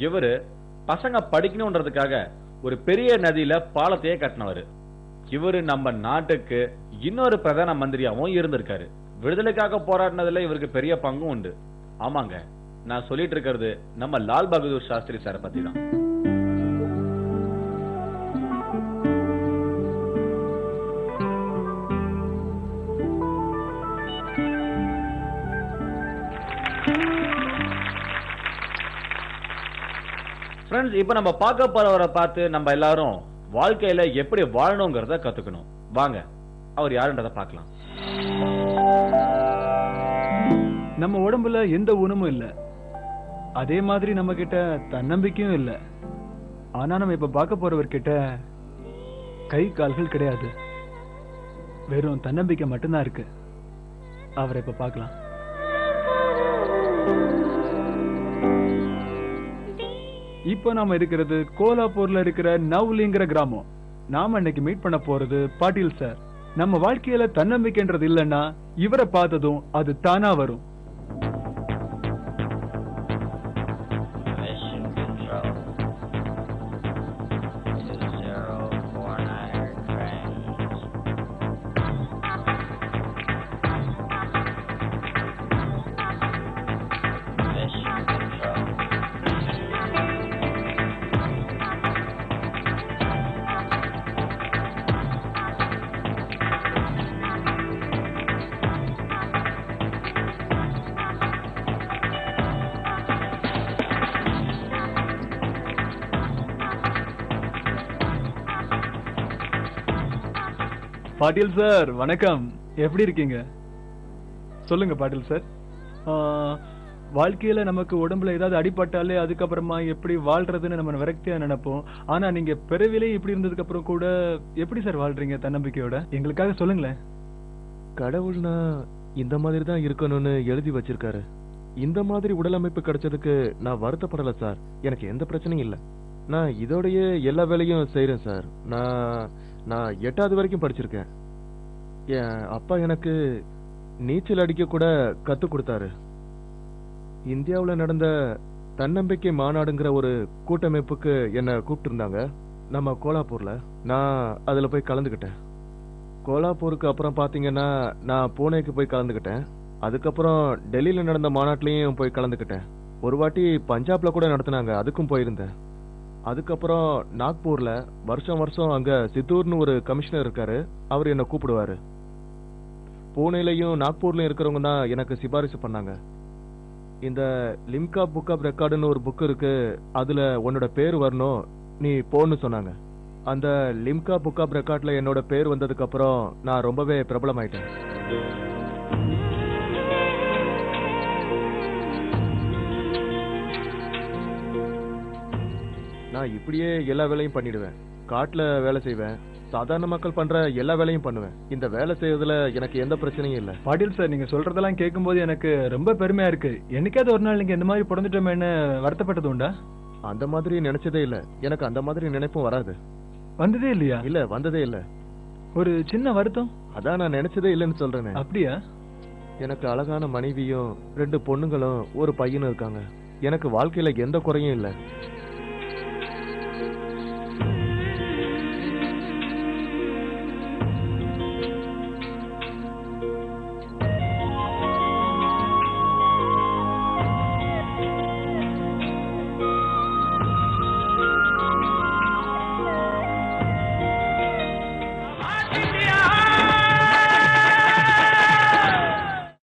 இவரு பசங்க படிக்கணும்ன்றதுக்காக ஒரு பெரிய நதியில பாலத்தையே கட்டினவரு. இவரு நம்ம நாட்டுக்கு இன்னொரு பிரதான மந்திரியாவும் இருந்திருக்காரு. விடுதலைக்காக போராடினதுல இவருக்கு பெரிய பங்கும் உண்டு. ஆமாங்க, நான் சொல்லிட்டு இருக்கிறது நம்ம லால் பகதூர் சாஸ்திரி சாரை பத்தி தான். ஃப்ரெண்ட்ஸ், இப்ப நம்ம பார்க்க போறவரை பார்த்து நம்ம எல்லாரும் வாழ்க்கையில எப்படி வாழணுங்கிறத கத்துக்கணும். வாங்க அவர் யாருன்றத பார்க்கலாம். நம்ம உடம்புல எந்த ஊனமும் இல்ல, அதே மாதிரி நம்ம கிட்ட தன்னம்பிக்கையும் இல்ல. ஆனா நம்ம இப்ப பார்க்க போறவர்கிட்ட கை கால்கள் கிடையாது, வெறும் தன்னம்பிக்கை மட்டும்தான் இருக்கு. அவரை இப்ப பார்க்கலாம். இப்ப நாம இருக்கிறது கோலாப்பூர்ல இருக்கிற நவ்லிங்கிற கிராமம். நாம இன்னைக்கு மீட் பண்ண போறது பாட்டீல் சார். நம்ம வாழ்க்கையில தன்னம்பிக்கைன்றது இல்லைன்னா இவரை பார்த்ததும் அது தானா வரும். பாட்டீல் சார் வணக்கம், எப்படி இருக்கீங்க? சொல்லுங்க பாட்டீல் சார். வாழ்க்கையில நமக்கு உடம்புல ஏதாவது அடிபட்டாலே அதுக்கப்புறமா எப்படி வாழ்றதுன்னு நம்ம விரக்தியா நினைப்போம். ஆனா நீங்க பிறவிலே இப்படி இருந்ததுக்கு அப்புறம் கூட எப்படி சார் வாழ்றீங்க தன்னம்பிக்கையோட? எங்களுக்காக சொல்லுங்களேன். கடவுள்னா இந்த மாதிரி தான் இருக்கணும்னு எழுதி வச்சிருக்காரு. இந்த மாதிரி உடல் அமைப்பு கிடைச்சதுக்கு நான் வருத்தப்படல சார். எனக்கு எந்த பிரச்சனையும் இல்லை. நான் இதோடய எல்லா வேலையும் செய்யறேன் சார். நான் 8வது வரைக்கும் படிச்சிருக்கேன். என் அப்பா எனக்கு நீச்சல் அடிக்க கூட கத்து கொடுத்தாரு. இந்தியாவுல நடந்த தன்னம்பிக்கை மாநாடுங்கிற ஒரு கூட்டமைப்புக்கு என்ன கூப்பிட்டு இருந்தாங்க நம்ம கோலாப்பூர்ல. நான் அதுல போய் கலந்துக்கிட்டேன். கோலாப்பூருக்கு அப்புறம் பாத்தீங்கன்னா நான் பூனேக்கு போய் கலந்துக்கிட்டேன். அதுக்கப்புறம் டெல்லியில நடந்த மாநாட்டிலையும் போய் கலந்துக்கிட்டேன். ஒரு வாட்டி பஞ்சாப்ல கூட நடத்தினாங்க, அதுக்கும் போயிருந்தேன். அதுக்கப்புறம் நாக்பூர்ல வருஷம் வருஷம் அங்க சித்தூர்னு ஒரு கமிஷனர் இருக்காரு, அவர் என்ன கூப்பிடுவாரு. பூனேலையும் நாக்பூர்லயும் இருக்கிறவங்க தான் எனக்கு சிபாரிசு பண்ணாங்க. இந்த லிம்கா புக் ஆஃப் ரெக்கார்டுன்னு ஒரு புக் இருக்கு, அதுல உன்னோட பேர் வரணும், நீ போன்னு சொன்னாங்க. அந்த லிம்கா புக் ஆஃப் ரெக்கார்ட்ல என்னோட பேர் வந்ததுக்கு அப்புறம் நான் ரொம்பவே பிரபலமாயிட்டேன். நான் இப்படியே எல்லா வேலையும் பண்ணிடுவேன். காட்டுல வேலை செய்வேன், சாதாரண மக்கள் பண்ற எல்லா வேலையும் பண்ணுவேன். இந்த வேலை செய்யறதுல எனக்கு எந்த பிரச்சனையும் இல்ல. பாட்டீல் சார், நீங்க சொல்றதெல்லாம் கேட்கும்போது எனக்கு ரொம்ப பெருமையா இருக்கு. என்னைக்காவது ஒரு நாள் நீங்க இந்த மாதிரி பிறந்துட்டோமேன்னு வருத்தப்பட்டது உண்டா? அந்த மாதிரி நினைச்சதே இல்ல. எனக்கு அந்த மாதிரி நினைப்பும் வராது. வந்ததே இல்லையா? இல்ல, வந்ததே இல்ல. ஒரு சின்ன வருத்தம்? அதான் நான் நினைச்சதே இல்லைன்னு சொல்றேன். அப்படியா? எனக்கு அழகான மனைவியும் 2 பொண்ணுங்களும் ஒரு பையனும் இருக்காங்க. எனக்கு வாழ்க்கையில எந்த குறையும் இல்ல.